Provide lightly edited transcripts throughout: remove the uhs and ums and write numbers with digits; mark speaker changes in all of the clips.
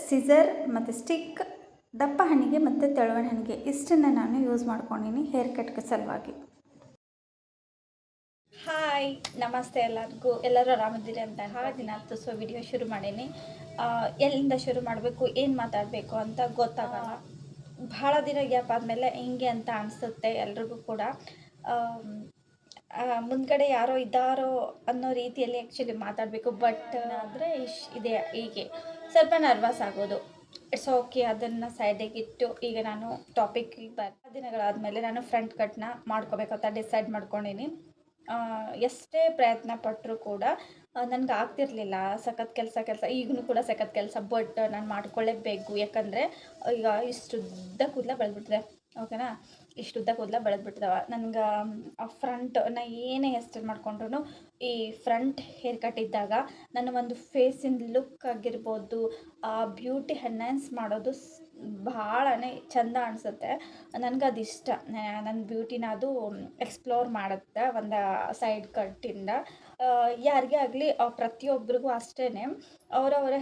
Speaker 1: Scissor ಮತ್ತು stick, ದಪ್ಪ ಹಣ್ಣಿಗೆ ಮತ್ತು ತೆಳುವಣ ಹಣ್ಣಿಗೆ ಇಷ್ಟನ್ನು ನಾನು ಯೂಸ್ ಮಾಡ್ಕೊಂಡಿನಿ ಹೇರ್ ಕಟ್ಗೆ ಸಲುವಾಗಿ. ಹಾಯ್, ನಮಸ್ತೆ ಎಲ್ಲರಿಗೂ. ಎಲ್ಲರೂ ಆರಾಮಿದ್ದೀರಿ ಅಂತ ದಿನಾತ್ತು. ಸೊ ವಿಡಿಯೋ ಶುರು ಮಾಡೀನಿ. ಎಲ್ಲಿಂದ ಶುರು ಮಾಡಬೇಕು, ಏನು ಮಾತಾಡಬೇಕು ಅಂತ ಗೊತ್ತಾಗಲ್ಲ. ಭಾಳ ದಿನ ಗ್ಯಾಪ್ ಆದಮೇಲೆ ಹಿಂಗೆ ಅಂತ ಅನಿಸುತ್ತೆ ಎಲ್ರಿಗೂ ಕೂಡ. ಮುಂದ್ಗಡೆ ಯಾರೋ ಇದ್ದಾರೋ ಅನ್ನೋ ರೀತಿಯಲ್ಲಿ ಆ್ಯಕ್ಚುಲಿ ಮಾತಾಡಬೇಕು. ಬಟ್ ಆದರೆ ಇದೆ ಹೀಗೆ ಸ್ವಲ್ಪ ನರ್ವಸ್ ಆಗೋದು. ಇಟ್ಸ್ ಓಕೆ, ಅದನ್ನು ಸೈಡಿಗೆ ಇಟ್ಟು ಈಗ ನಾನು ಟಾಪಿಕ್ಕಿಗೆ ದಿನಗಳಾದಮೇಲೆ ನಾನು ಫ್ರಂಟ್ ಕಟ್ನ ಮಾಡ್ಕೋಬೇಕಂತ ಡಿಸೈಡ್ ಮಾಡ್ಕೊಂಡೀನಿ. ಎಷ್ಟೇ ಪ್ರಯತ್ನ ಪಟ್ಟರೂ ಕೂಡ ನನಗೆ ಆಗ್ತಿರ್ಲಿಲ್ಲ. ಸಖತ್ ಕೆಲಸ ಈಗಲೂ ಕೂಡ ಸಖತ್ ಕೆಲಸ, ಬಟ್ ನಾನು ಮಾಡ್ಕೊಳ್ಳೇಬೇಕು. ಯಾಕಂದರೆ ಈಗ ಇಷ್ಟುದ್ದ ಕೂದಲ ಬೆಳೆದ್ಬಿಟ್ಟಿದೆ, ಓಕೆನಾ. ಇಷ್ಟುದ್ದ ಕೂದಲ ಬೆಳೆದ್ಬಿಟ್ಟಿದಾವ ನನಗೆ. ಫ್ರಂಟ್ ನಾ ಏನೇ ಹೇರ್ ಸ್ಟೈಲ್ ಮಾಡ್ಕೊಂಡ್ರು ಈ ಫ್ರಂಟ್ ಹೇರ್ ಕಟ್ ಇದ್ದಾಗ ನನ್ನ ಒಂದು ಫೇಸಿನ ಲುಕ್ ಆಗಿರ್ಬೋದು, ಬ್ಯೂಟಿ ಎನ್ಹ್ಯಾನ್ಸ್ ಮಾಡೋದು ಭಾಳನೇ ಚಂದ ಅನಿಸುತ್ತೆ. ನನಗೆ ಅದು ಇಷ್ಟ. ನನ್ನ ಬ್ಯೂಟಿನ ಅದು ಎಕ್ಸ್ಪ್ಲೋರ್ ಮಾಡುತ್ತೆ ಒಂದು ಸೈಡ್ ಕಟ್ಟಿಂದ. ಯಾರಿಗೇ ಆಗಲಿ ಪ್ರತಿಯೊಬ್ಬರಿಗೂ ಅಷ್ಟೇ ಅವರವರ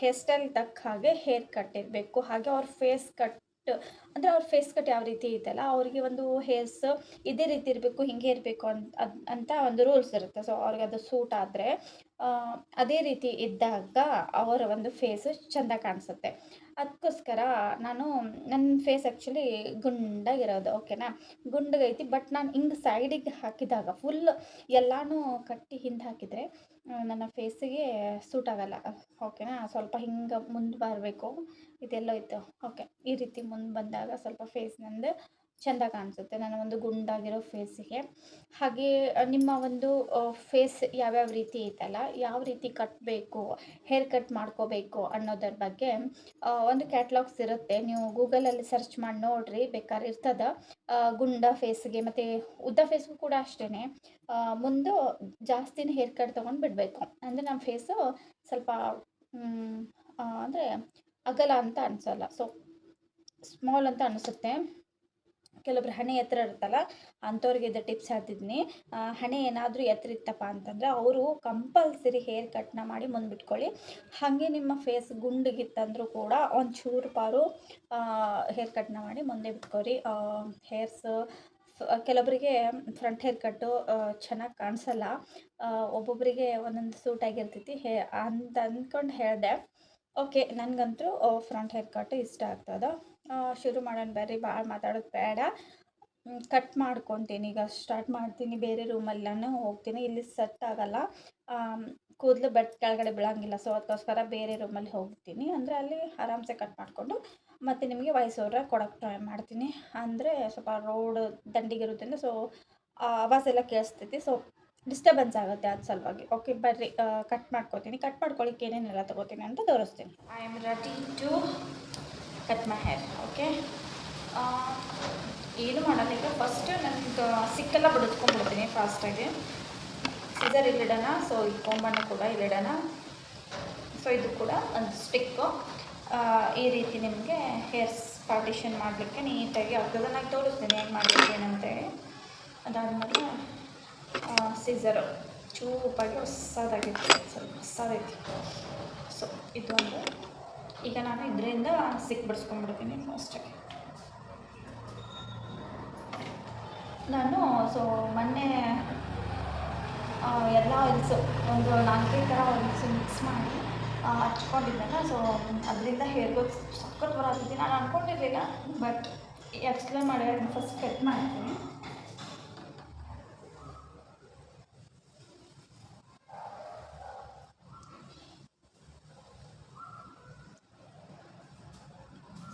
Speaker 1: ಹೇರ್ ಸ್ಟೈಲ್ ತಕ್ಕ ಹಾಗೆ ಹೇರ್ ಕಟ್ ಇರಬೇಕು. ಹಾಗೆ ಅವ್ರ ಫೇಸ್ ಕಟ್ ಅಂದರೆ ಅವ್ರ ಫೇಸ್ ಕಟ್ ಯಾವ ರೀತಿ ಇದೆಯಲ್ಲ, ಅವರಿಗೆ ಒಂದು ಹೇರ್ಸ್ ಇದೇ ರೀತಿ ಇರಬೇಕು, ಹಿಂಗೆ ಇರಬೇಕು ಅಂತ ಒಂದು ರೂಲ್ಸ್ ಇರುತ್ತೆ. ಸೊ ಅವ್ರಿಗೆ ಅದು ಸೂಟ್ ಆದರೆ ಅದೇ ರೀತಿ ಇದ್ದಾಗ ಅವರ ಒಂದು ಫೇಸು ಚೆಂದ ಕಾಣಿಸುತ್ತೆ. ಅದಕ್ಕೋಸ್ಕರ ನಾನು ನನ್ನ ಫೇಸ್ ಆ್ಯಕ್ಚುಲಿ ಗುಂಡಾಗಿರೋದು, ಓಕೆನಾ. ಗುಂಡಗೈತಿ. ಬಟ್ ನಾನು ಹಿಂಗೆ ಸೈಡಿಗೆ ಹಾಕಿದಾಗ ಫುಲ್ ಎಲ್ಲನೂ ಕಟ್ಟಿ ಹಿಂದೆ ಹಾಕಿದರೆ ನನ್ನ ಫೇಸಿಗೆ ಸೂಟ್ ಆಗೋಲ್ಲ, ಓಕೆನಾ. ಸ್ವಲ್ಪ ಹಿಂಗೆ ಮುಂದೆ ಬರಬೇಕು. ಇದೆಲ್ಲ ಇತ್ತು, ಓಕೆ. ಈ ರೀತಿ ಮುಂದೆ ಬಂದಾಗ ಸ್ವಲ್ಪ ಫೇಸ್ ನಂದು ಚೆಂದ ಕಾಣಿಸುತ್ತೆ ನನ್ನ ಒಂದು ಗುಂಡಾಗಿರೋ ಫೇಸಿಗೆ. ಹಾಗೆ ನಿಮ್ಮ ಒಂದು ಫೇಸ್ ಯಾವ್ಯಾವ ರೀತಿ ಐತಲ್ಲ, ಯಾವ ರೀತಿ ಕಟ್ಟಬೇಕು, ಹೇರ್ ಕಟ್ ಮಾಡ್ಕೋಬೇಕು ಅನ್ನೋದ್ರ ಬಗ್ಗೆ ಒಂದು ಕ್ಯಾಟ್ಲಾಗ್ಸ್ ಇರುತ್ತೆ. ನೀವು ಗೂಗಲಲ್ಲಿ ಸರ್ಚ್ ಮಾಡಿ ನೋಡಿರಿ, ಬೇಕಾದ್ರೆ ಇರ್ತದೆ. ಗುಂಡ ಫೇಸ್ಗೆ ಮತ್ತು ಉದ್ದ ಫೇಸ್ಗೂ ಕೂಡ ಅಷ್ಟೇ. ಮುಂದೆ ಜಾಸ್ತಿನೇ ಹೇರ್ ಕಟ್ ತೊಗೊಂಡು ಬಿಡಬೇಕು. ಅಂದರೆ ನಮ್ಮ ಫೇಸು ಸ್ವಲ್ಪ ಅಂದರೆ ಅಗಲ ಅಂತ ಅನಿಸಲ್ಲ, ಸೊ ಸ್ಮಾಲ್ ಅಂತ ಅನಿಸುತ್ತೆ. ಕೆಲವೊಬ್ರು ಹಣೆ ಎತ್ತರ ಇರುತ್ತಲ್ಲ, ಅಂಥವ್ರಿಗೆ ಇದು ಟಿಪ್ಸ್ ಹೇಳ್ತಿದ್ದೀನಿ. ಹಣೆ ಏನಾದರೂ ಎತ್ತರ ಇತ್ತಪ್ಪ ಅಂತಂದರೆ ಅವರು ಕಂಪಲ್ಸರಿ ಹೇರ್ ಕಟ್ನ ಮಾಡಿ ಮುಂದೆ ಬಿಟ್ಕೊಳ್ಳಿ. ಹಾಗೆ ನಿಮ್ಮ ಫೇಸ್ ಗುಂಡಿಗಿತ್ತಂದ್ರೂ ಕೂಡ ಒಂಚೂರು ಪಾರು ಹೇರ್ ಕಟ್ನ ಮಾಡಿ ಮುಂದೆ ಬಿಟ್ಕೊರಿ. ಹೇರ್ಸ್ ಕೆಲವೊಬ್ಬರಿಗೆ ಫ್ರಂಟ್ ಹೇರ್ ಕಟ್ಟು ಚೆನ್ನಾಗಿ ಕಾಣಿಸಲ್ಲ, ಒಬ್ಬೊಬ್ಬರಿಗೆ ಒಂದೊಂದು ಸೂಟ್ ಆಗಿರ್ತೈತಿ ಅಂತ ಅಂದ್ಕೊಂಡು ಹೇಳಿದೆ. ಓಕೆ, ನನಗಂತೂ ಫ್ರಂಟ್ ಹೇರ್ ಕಟ್ ಇಷ್ಟ ಆಗ್ತದೆ. ಶುರು ಮಾಡೋಣ ಬರ್ರಿ, ಭಾಳ ಮಾತಾಡೋದು ಬೇಡ. ಕಟ್ ಮಾಡ್ಕೊತೀನಿ. ಈಗ ಸ್ಟಾರ್ಟ್ ಮಾಡ್ತೀನಿ. ಬೇರೆ ರೂಮಲ್ಲಿ ನಾನು ಹೋಗ್ತೀನಿ, ಇಲ್ಲಿ ಸೆಟ್ ಆಗಲ್ಲ, ಕೂದಲು ಕೆಳಗಡೆ ಬೀಳಂಗಿಲ್ಲ. ಸೊ ಅದಕ್ಕೋಸ್ಕರ ಬೇರೆ ರೂಮಲ್ಲಿ ಹೋಗ್ತೀನಿ. ಅಂದರೆ ಅಲ್ಲಿ ಆರಾಮ್ಸೆ ಕಟ್ ಮಾಡಿಕೊಂಡು ಮತ್ತು ನಿಮಗೆ ವಾಯ್ಸ್ ಓವರ್ ಕೊಡೋಕ್ಕೆ ಟ್ರೈ ಮಾಡ್ತೀನಿ. ಅಂದರೆ ಸ್ವಲ್ಪ ರೋಡ್ ದಂಡಿಗಿರುತ್ತಂದ್ರೆ ಸೊ ಆವಾಜ್ ಎಲ್ಲ ಕೇಳಿಸ್ತೈತಿ, ಸೊ ಡಿಸ್ಟರ್ಬೆನ್ಸ್ ಆಗುತ್ತೆ ಅದು ಸಲುವಾಗಿ. ಓಕೆ ಬರ್ರಿ, ಕಟ್ ಮಾಡ್ಕೊತೀನಿ. ಕಟ್ ಮಾಡ್ಕೊಳ್ಳಿಕ್ಕೆ ಏನೇನೆಲ್ಲ ತೊಗೋತೀನಿ ಅಂತ ತೋರಿಸ್ತೀನಿ. I am ready to cut my hair. Okay, ಏನು ಮಾಡಲ್ಲ. ಈಗ ಫಸ್ಟ್ ನನಗೆ ಸಿಕ್ಕೆಲ್ಲ ಬಿಡಿಸ್ಕೊಂಡ್ಬಿಡ್ತೀನಿ ಫಾಸ್ಟಾಗಿ. ಸಿಸರ್ ಇಲ್ಲಿಡೋಣ. ಸೊ ಈ ಕೊಂಬಣ್ಣ ಕೂಡ ಇಲ್ಲಿಡೋಣ. ಸೊ ಇದು ಕೂಡ ಒಂದು ಸ್ಟಿಕ್ಕು. ಈ ರೀತಿ ನಿಮಗೆ ಹೇರ್ಸ್ ಪಾರ್ಟಿಷನ್ ಮಾಡಲಿಕ್ಕೆ ನೀಟಾಗಿ ಆಗ್ತದೆ. ನಾನು ತೋರಿಸ್ತೀನಿ ಹೆಂಗೆ ಮಾಡಿರ್ತೀನಿ ಅಂತೇಳಿ. ಅದಾದಮೇಲೆ ಸಿಸರು ಚೂಪಾಗಿ ಹೊಸದಾಗಿರ್ತದೆ, ಸ್ವಲ್ಪ ಹೊಸದೈತಿ. ಸೊ ಇದೊಂದು. ಈಗ ನಾನು ಇದರಿಂದ ಬಿಡಿಸ್ಕೊಂಡ್ಬಿಡ್ತೀನಿ ಫಾಸ್ಟಾಗಿ. ನಾನು ಮೊನ್ನೆ ಎಲ್ಲ ಆಯಿಲ್ಸು ಒಂದು 4 ಥರ ಆಯಿಲ್ಸು ಮಿಕ್ಸ್ ಮಾಡಿ ಹಚ್ಕೊಂಡಿದ್ದೆನ. ಸೊ ಅದರಿಂದ ಹೇರ್ ಗ್ರೋತ್ ಸಖತ್ ಬರೋದಿದ್ದೀನಿ. ನಾನು ಅಂದ್ಕೊಂಡಿರಲಿಲ್ಲ, ಬಟ್ ಎಕ್ಸ್ಪ್ಲೇನ್ ಮಾಡಿ ಅದನ್ನು ಫಸ್ಟ್ ಕಟ್ ಮಾಡ್ತೀನಿ.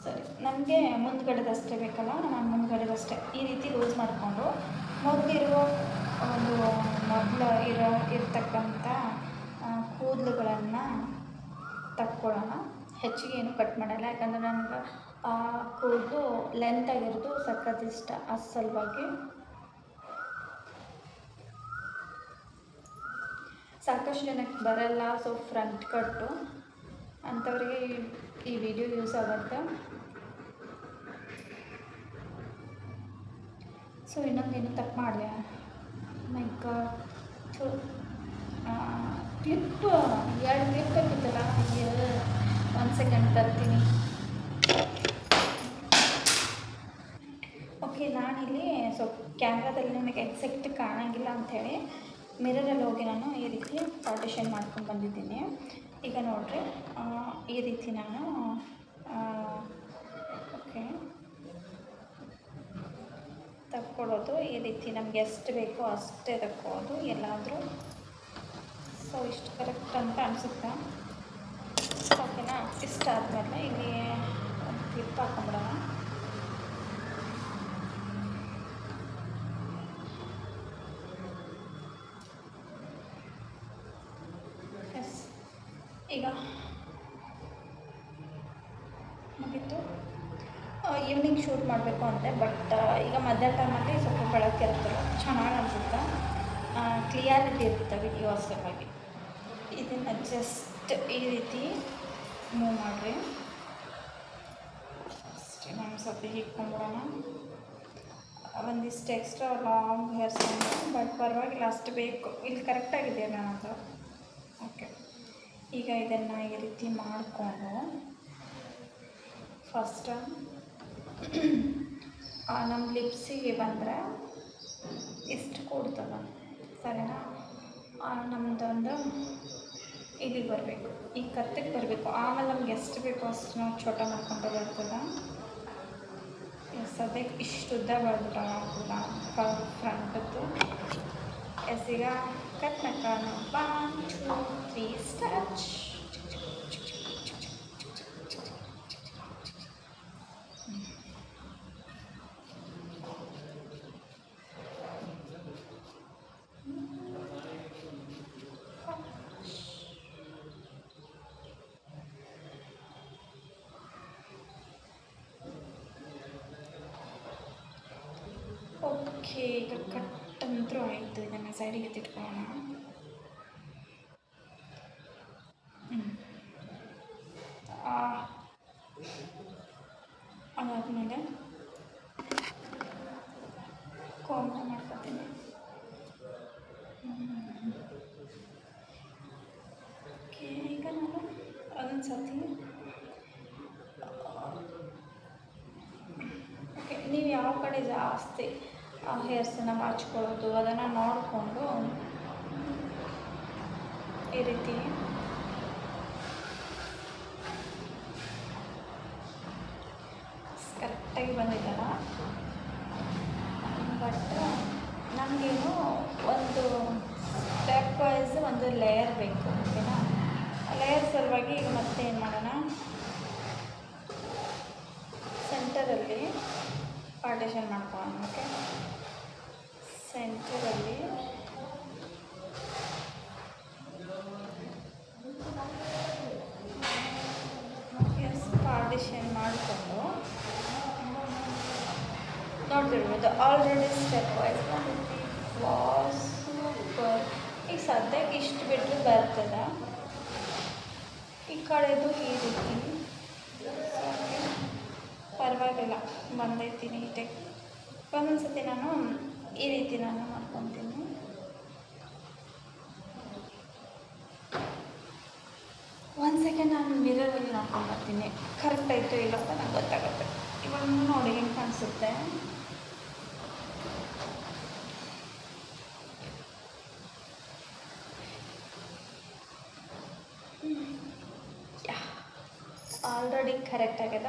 Speaker 1: ಸರಿ, ನನಗೆ ಮುಂದ್ಗಡೆದಷ್ಟೇ ಬೇಕಲ್ಲ, ನಾನು ಮುಂದ್ಗಡೆದಷ್ಟೇ ಈ ರೀತಿ ಲೂಸ್ ಮಾಡಿಕೊಂಡು ಇರ್ತಕ್ಕಂಥ ಕೂದಲುಗಳನ್ನು ತಕ್ಕೊಳ್ಳೋಣ. ಹೆಚ್ಚಿಗೆ ಏನು ಕಟ್ ಮಾಡಲ್ಲ, ಯಾಕಂದರೆ ನನಗೆ ಕೂದಲು ಲೆಂತ್ ಆಗಿರೋದು ಸಖತ್ ಇಷ್ಟ. ಅದು ಸಲುವಾಗಿ ಸಾಕಷ್ಟು ಜನಕ್ಕೆ ಬರಲ್ಲ. ಸೊ ಫ್ರಂಟ್ ಕಟ್ಟು ಅಂಥವ್ರಿಗೆ ಈ ವಿಡಿಯೋ ಯೂಸ್ ಆಗುತ್ತೆ. ಸೊ ಇನ್ನೊಂದೇನು ತಪ್ಪು ಮಾಡಿದೆ, ಲೈಕ್ ಕ್ಲಿಪ್ 2 ಕ್ಲಿಪ್ ಬೇಕಿತ್ತಲ್ಲ. ಒಂದು ಸೆಕೆಂಡ್ ತರ್ತೀನಿ. ಓಕೆ, ನಾನಿಲ್ಲಿ ಸ್ವಲ್ಪ ಕ್ಯಾಮ್ರಾದಲ್ಲಿ ನನಗೆ ಎಕ್ಸಾಕ್ಟ್ ಕಾಣೋಂಗಿಲ್ಲ ಅಂಥೇಳಿ ಮಿರರಲ್ಲಿ ಹೋಗಿ ನಾನು ಈ ರೀತಿ ಪಾರ್ಟಿಷನ್ ಮಾಡ್ಕೊಂಡು ಬಂದಿದ್ದೀನಿ. ಈಗ ನೋಡಿರಿ, ಈ ರೀತಿ ನಾನು ಓಕೆ ತಕ್ಕೊಳ್ಳೋದು. ಈ ರೀತಿ ನಮಗೆ ಎಷ್ಟು ಬೇಕೋ ಅಷ್ಟೇ ತಕ್ಕೊಳ್ಳೋದು ಎಲ್ಲಾದರೂ. ಸೊ ಇಷ್ಟು ಕರೆಕ್ಟ್ ಅಂತ ಅನಿಸುತ್ತೆ. ಓಕೆನಾ? ಇಷ್ಟ ಆದಮೇಲೆ ಇಲ್ಲಿ ಒಂದು ಕ್ಲಿಪ್ ಹಾಕೊಂಬಿಡೋಣ. ಎಸ್, ಈಗ ಮುಗೀತು. ಈವ್ನಿಂಗ್ ಶೂಟ್ ಮಾಡಬೇಕು ಅಂತೆ, ಬಟ್ ಈಗ ಮಧ್ಯಾಹ್ನ ಟೈಮಲ್ಲಿ ಸ್ವಲ್ಪ ಬೆಳಕಿರುತ್ತಲ್ಲ, ಚೆನ್ನಾಗಿ ಅನಿಸುತ್ತೆ, ಕ್ಲಿಯಾರಿಟಿ ಇರುತ್ತೆ ವಿಡಿಯೋ ಸಲುವಾಗಿ. ಇದನ್ನು ಜಸ್ಟ್ ಈ ರೀತಿ ಮೂವ್ ಮಾಡಿರಿ. ಅಷ್ಟೇ, ನಾನು ಸ್ವಲ್ಪ ಹಿಡ್ಕೊಂಡ್ಬಿಡೋಣ. ಒಂದಿಷ್ಟು ಎಕ್ಸ್ಟ್ರಾ ಲಾಂಗ್ ಹೇರ್ಸ್ ಬಂದು, ಬಟ್ ಪರವಾಗಿಲ್ಲ, ಅಷ್ಟು ಬೇಕು. ಇಲ್ಲಿ ಕರೆಕ್ಟಾಗಿದೆ ನನ್ನ ಹತ್ರ. ಓಕೆ, ಈಗ ಇದನ್ನು ಈ ರೀತಿ ಮಾಡಿಕೊಂಡು ಫಸ್ಟ್ ನಮ್ಮ ಲಿಪ್ಸಿಗೆ ಬಂದರೆ ಇಷ್ಟು ಕೊಡ್ತದ, ಸರಿನಾ? ನಮ್ಮದೊಂದು ಇಲ್ಲಿಗೆ ಬರಬೇಕು, ಈ ಕತ್ತಿಗೆ ಬರಬೇಕು. ಆಮೇಲೆ ನಮ್ಗೆ ಎಷ್ಟು ಬೇಕೋ ಅಷ್ಟು ನಾವು ಚೋಟ ಮಾಡ್ಕೊಂಡು ಬರ್ತದೆ. ಎಸ್, ಅದಕ್ಕೆ ಇಷ್ಟು ಉದ್ದ ಬರ್ಬಿಟ್ಟೋಣ ಕೂಡ ಫ್ರಂಟದ್ದು. ಎಸ್, ಈಗ ಕಟ್ ಮಾಡ್ಕೊಳ್ಳೋಣ. 1 2 3 ಸ್ಟಾರ್ಟ್. ಓಕೆ, ಈಗ ಕಟ್ ಅಂತೂ ಆಯಿತು. ಇದನ್ನು ಸೈಡಿಗೆ ಎತ್ತಿಟ್ಕೊಳ್ಳೋಣ. ಅದಾದಮೇಲೆ ಕೋಂಬ ಮಾಡ್ಕೊತೀನಿ. ಓಕೆ, ಈಗ ನಾನು ಅದೊಂದು ಸರ್ತಿ ಓಕೆ, ನೀವು ಯಾವ ಕಡೆ ಜಾಸ್ತಿ ಹೇರ್ಸನ್ನು ಬಾಚ್ಕೊಳ್ಳೋದು ಅದನ್ನು ನೋಡಿಕೊಂಡು ಈ ರೀತಿ ಕರೆಕ್ಟಾಗಿ ಬಂದಿದ್ದಲ್ಲ. ಬಟ್ ನಮಗೇನು ಒಂದು ಸ್ಟೆಪ್ ವೈಸ್ ಒಂದು ಲೇಯರ್ ಬೇಕು, ಓಕೆನಾ? ಲೇಯರ್ ಸಲುವಾಗಿ ಈಗ ಮತ್ತೆ ಏನು ಮಾಡೋಣ, ಸೆಂಟರಲ್ಲಿ ಪಾರ್ಟಿಷನ್ ಮಾಡ್ಕೊಳ್ಳೋಣ. ಓಕೆ, ಸೆಂಟರಲ್ಲಿ ಎಸ್ ಪಾರ್ಟಿಷನ್ ಮಾಡಿಕೊಂಡು ನೋಡ್ತಿರ್ಬೋದು. Already step wise was super. ಈಗ ಸದ್ಯಕ್ಕೆ ಇಷ್ಟು ಬಿಟ್ಟರೆ ಬರ್ತದೆ. ಈ ಕಡೆದು ಈ ರೀತಿ ಪರವಾಗಿಲ್ಲ ಬಂದೈತಿ ನೀಟಾಗಿ. ಒಂದೊಂದು ಸತಿ ನಾನು ಈ ರೀತಿ ನಾನು ಮಾಡ್ಕೊತೀನಿ. ಒಂದು ಸೆಕೆಂಡ್ ನಾನು ಮಿರರಲ್ಲಿ ನೋಡ್ಕೊಂಡು ಬರ್ತೀನಿ, ಕರೆಕ್ಟ್ ಆಯಿತು ಇಲ್ಲ ಅಂತ ನಂಗೆ ಗೊತ್ತಾಗುತ್ತೆ. ಇವಾಗ ನೋಡಿ ಹೆಂಗೆ ಕಾಣಿಸುತ್ತೆ. ಆಲ್ರೆಡಿ ಕರೆಕ್ಟ್ ಆಗ್ಯದ.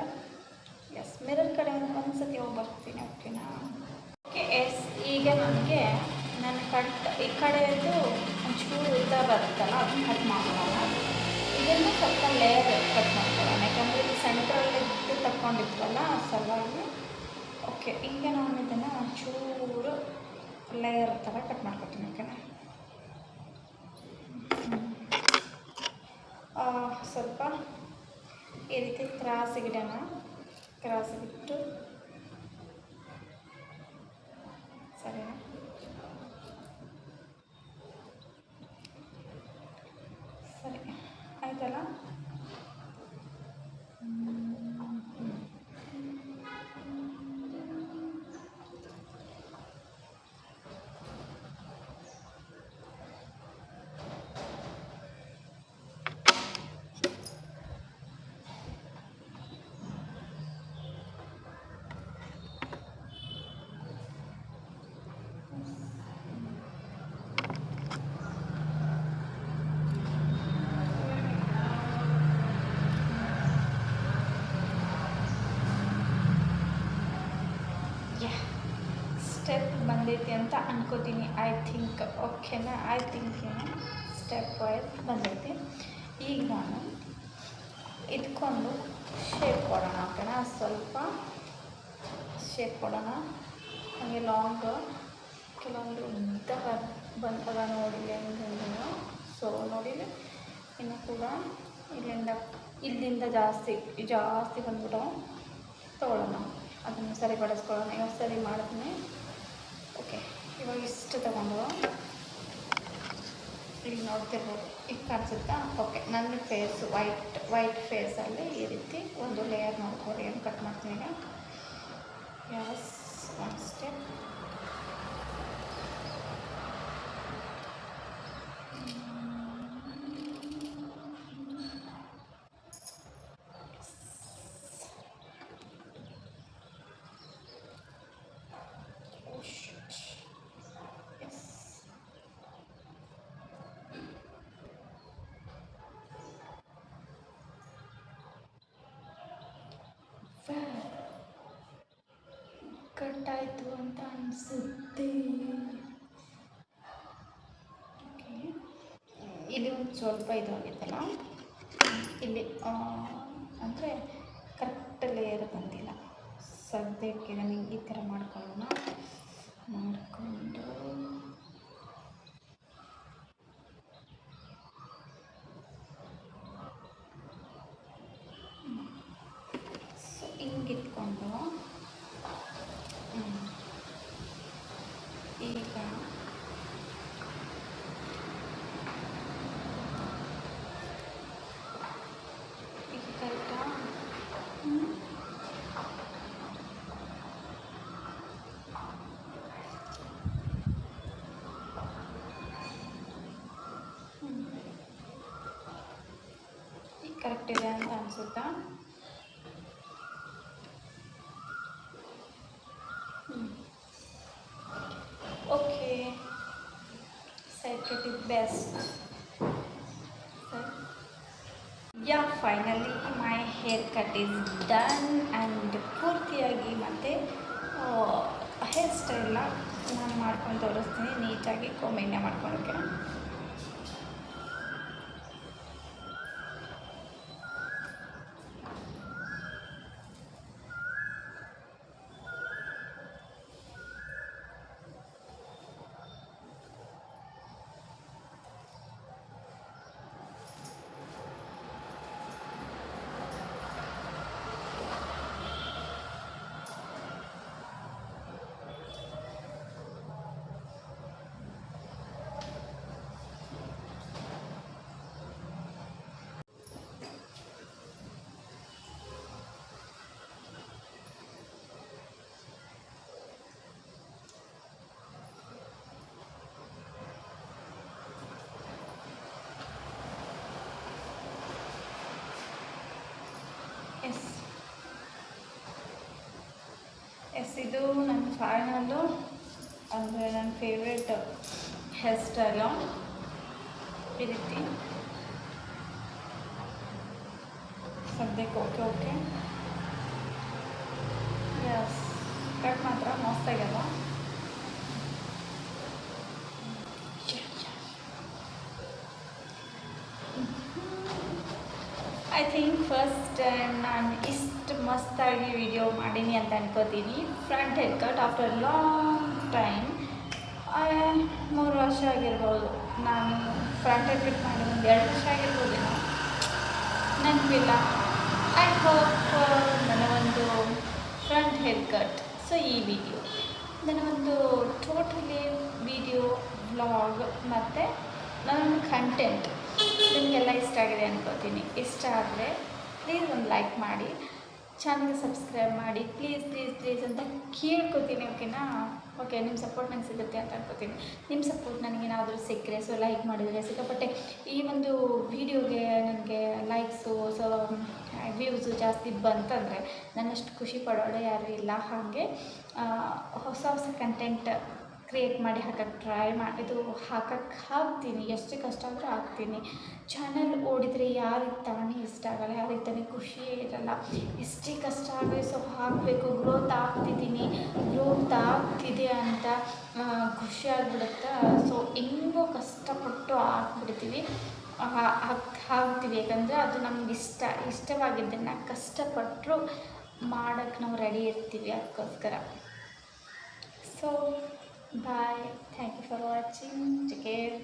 Speaker 1: ಎಸ್, ಮಿರರ್ ಕಡೆ ಒಂದು ಸತಿ ಹೋಗಿ ಬರ್ತೀನಿ. ಓಕೆನಾ? ಓಕೆ, ಎಸ್, ಈಗ ನನಗೆ ನನ್ನ ಈ ಕಡೆಯದು ಒಂಚೂರು ಉದ್ದ ಬರುತ್ತಲ್ಲ, ಅದನ್ನು ಕಟ್ ಮಾಡೋಣ. ಇದನ್ನು ಸ್ವಲ್ಪ ಲೇಯರ್ ಕಟ್ ಮಾಡ್ಕೊಳ್ಳೋಣ, ಯಾಕಂದರೆ ಇದು ಸೆಂಟ್ರಲ್ಲಿ ತಗೊಂಡಿದ್ವಲ್ಲ ಸಲುವಾಗಿ. ಓಕೆ, ಈಗ ನಾನು ಇದನ್ನು ಒಂಚೂರು ಲೇಯರ್ ಥರ ಕಟ್ ಮಾಡ್ಕೊತೀನಿ. ಓಕೆನಾ? ಸ್ವಲ್ಪ ಈ ರೀತಿ ಕ್ರಾಸಿಗಿಡೋಣ. ಕ್ರಾಸಿಗಿಟ್ಟು ಸರಿನಾ? ಸರಿ ಆಯ್ತಲ್ಲ. ಬಂದೈತಿ ಅಂತ ಅನ್ಕೋತೀನಿ. ಐ ಥಿಂಕ್ ಓಕೆನಾ, ಐ ಥಿಂಕ್ ಏನು ಸ್ಟೆಪ್ ವೈಸ್ ಬಂದೈತಿ. ಈಗ ನಾನು ಇಟ್ಕೊಂಡು ಶೇಪ್ ಕೊಡೋಣ. ಓಕೆನಾ, ಸ್ವಲ್ಪ ಶೇಪ್ ಕೊಡೋಣ. ಹಾಗೆ ಲಾಂಗ್ ಕೆಲವೊಂದು ಉದ್ದ ಬಂದಾಗ ನೋಡಿಲ್ಲ ಹೆಂಗೆ. ಸೊ ನೋಡಿಲ್ಲ ಇನ್ನು ಕೂಡ ಇಲ್ಲಿಂದ ಜಾಸ್ತಿ ಬಂದ್ಬಿಟ್ಟು ತೊಗೊಳ್ಳೋಣ, ಅದನ್ನು ಸರಿಪಡಿಸ್ಕೊಳ್ಳೋಣ. ಇವಾಗ ಸರಿ ಮಾಡಿದ್ಮೇಲೆ ಓಕೆ. ಇವಾಗ ಇಷ್ಟು ತಗೊಂಡು ಈಗ ನೋಡ್ತಿರ್ಬೋದು, ಈಗ ಕಾಣಿಸುತ್ತಾ? ಓಕೆ, ನನ್ನ ಫೇಸ್ ವೈಟ್ ಫೇಸಲ್ಲಿ ಈ ರೀತಿ ಒಂದು ಲೇಯರ್ ನೋಡ್ಕೊಡಿ. ಏನು ಕಟ್ ಮಾಡ್ತೀನಿ ಈಗ. Yes, one step. ಕಟ್ಟಾಯಿತು ಅಂತ ಅನಿಸುತ್ತೆ. ಓಕೆ, ಇಲ್ಲಿ ಒಂದು ಸ್ವಲ್ಪ ಇದು ಆಗಿತ್ತಲ್ಲ, ಇಲ್ಲಿ ಅಂದರೆ ಕರೆಕ್ಟ್ ಲೇಯರ್ ಬಂದಿಲ್ಲ. ಸದ್ಯಕ್ಕೆ ನನಗೆ ಈ ಥರ ಮಾಡ್ಕೊಂಡು ಸೊ ಹಿಂಗಿಟ್ಕೊಂಡು ಈಗ ಕರೆಕ್ಟಾ? ಈಗ ಕರೆಕ್ಟ್ ಇದೆ ಅಂತ ಅನಿಸುತ್ತಾ? Okay, side cut is best. Yeah, finally my hair cut is done and ಪೂರ್ತಿಯಾಗಿ ಮತ್ತು ಹೇರ್ ಸ್ಟೈಲ್ನ ನಾನು ಮಾಡ್ಕೊಂಡು ತೋರಿಸ್ತೀನಿ ನೀಟಾಗಿ ಕೊಮೆನ್ನೆ ಮಾಡ್ಕೊಳ್ಳೋಕ್ಕೆ. ಎಸ್, ಇದು ನನ್ನ ಫೈನಲ್ಲು, ಅಂದರೆ ನನ್ನ ಫೇವ್ರೆಟ್ ಹೇರ್ ಸ್ಟೈಲು. ಈ ರೀತಿ ಸದ್ಯಕ್ಕೆ ಓಕೆ. ಎಸ್, ಕಟ್ ಮಾತ್ರ ಮಸ್ತಾಗ್ಯದ. ಐ ಥಿಂಕ್ ಫಸ್ಟ್ ಟೈಮ್ ನಾನು ಇಷ್ಟು ಮಸ್ತಾಗಿ ವಿಡಿಯೋ ಮಾಡೀನಿ ಅಂತ ಅನ್ಕೋತೀನಿ. Front hair cut after long time, 3 ವರ್ಷ ಆಗಿರ್ಬೋದು. ನಾನು ಫ್ರಂಟ್ ಹೇರ್ ಕಟ್ ಮಾಡಿ ಒಂದು 2 ವರ್ಷ ಆಗಿರ್ಬೋದೇನೋ, ನೆನಪಿಲ್ಲ. ಐ ಹೋಪ್ ನನ್ನ ಒಂದು ಫ್ರಂಟ್ ಹೇರ್ ಕಟ್. ಸೊ ಈ ವಿಡಿಯೋ ನನ್ನ ಒಂದು ಟೋಟಲಿ ವಿಡಿಯೋ ವ್ಲಾಗ್ ಮತ್ತು ನನ್ನ ಕಂಟೆಂಟ್ ನಿಮಗೆಲ್ಲ ಇಷ್ಟ ಆಗಿದೆ ಅನ್ಕೋತೀನಿ. ಇಷ್ಟ ಆದರೆ ಪ್ಲೀಸ್ ಒಂದು ಲೈಕ್ ಮಾಡಿ, ಚಾನಲ್ಗೆ ಸಬ್ಸ್ಕ್ರೈಬ್ ಮಾಡಿ, ಪ್ಲೀಸ್ ಅಂತ ಕೇಳ್ಕೊತೀನಿ. ಓಕೆನಾ? ಓಕೆ, ನಿಮ್ಮ ಸಪೋರ್ಟ್ ನನಗೆ ಸಿಗುತ್ತೆ ಅಂತ ಅನ್ಕೋತೀನಿ. ನಿಮ್ಮ ಸಪೋರ್ಟ್ ನನಗೇನಾದರೂ ಸಿಕ್ಕರೆ, ಸೊ ಲೈಕ್ ಮಾಡಿದರೆ ಸಿಕ್ಕಾಪಟ್ಟೆ ಈ ಒಂದು ವೀಡಿಯೋಗೆ ನನಗೆ ಲೈಕ್ಸು, ಸೊ ವ್ಯೂಸು ಜಾಸ್ತಿ ಬಂತಂದರೆ ನನ್ನಷ್ಟು ಖುಷಿ ಪಡೋಳು ಯಾರೂ ಇಲ್ಲ. ಹಾಗೆ ಹೊಸ ಕಂಟೆಂಟ್ ಕ್ರಿಯೇಟ್ ಮಾಡಿ ಹಾಕಕ್ಕೆ ಟ್ರೈ ಮಾಡಿ ಇದು ಹಾಕಕ್ಕೆ ಹಾಕ್ತೀನಿ, ಎಷ್ಟು ಕಷ್ಟ ಆದರೂ ಹಾಕ್ತೀನಿ. ಚಾನಲ್ ಓಡಿದರೆ ಯಾರಿಗೆ ತಾನೇ ಇಷ್ಟ ಆಗಲ್ಲ, ಯಾರಿಗೆ ತಾನೇ ಖುಷಿಯೇ ಇರಲ್ಲ. ಎಷ್ಟೇ ಕಷ್ಟ ಆಗಲಿ ಸೊ ಹಾಕಬೇಕು, ಗ್ರೋತ್ ಆಗ್ತಿದೆ ಅಂತ ಖುಷಿ ಆಗಿಬಿಡುತ್ತೆ. ಸೊ ಹೆಂಗೋ ಕಷ್ಟಪಟ್ಟು ಹಾಕ್ಬಿಡ್ತೀವಿ, ಹಾಕ್ತೀವಿ. ಯಾಕಂದರೆ ಅದು ನಮ್ಗೆ ಇಷ್ಟವಾಗಿದ್ದನ್ನು ಕಷ್ಟಪಟ್ಟರು ಮಾಡೋಕ್ಕೆ ನಾವು ರೆಡಿ ಇರ್ತೀವಿ ಅದಕ್ಕೋಸ್ಕರ. So bye, thank you for watching, take care.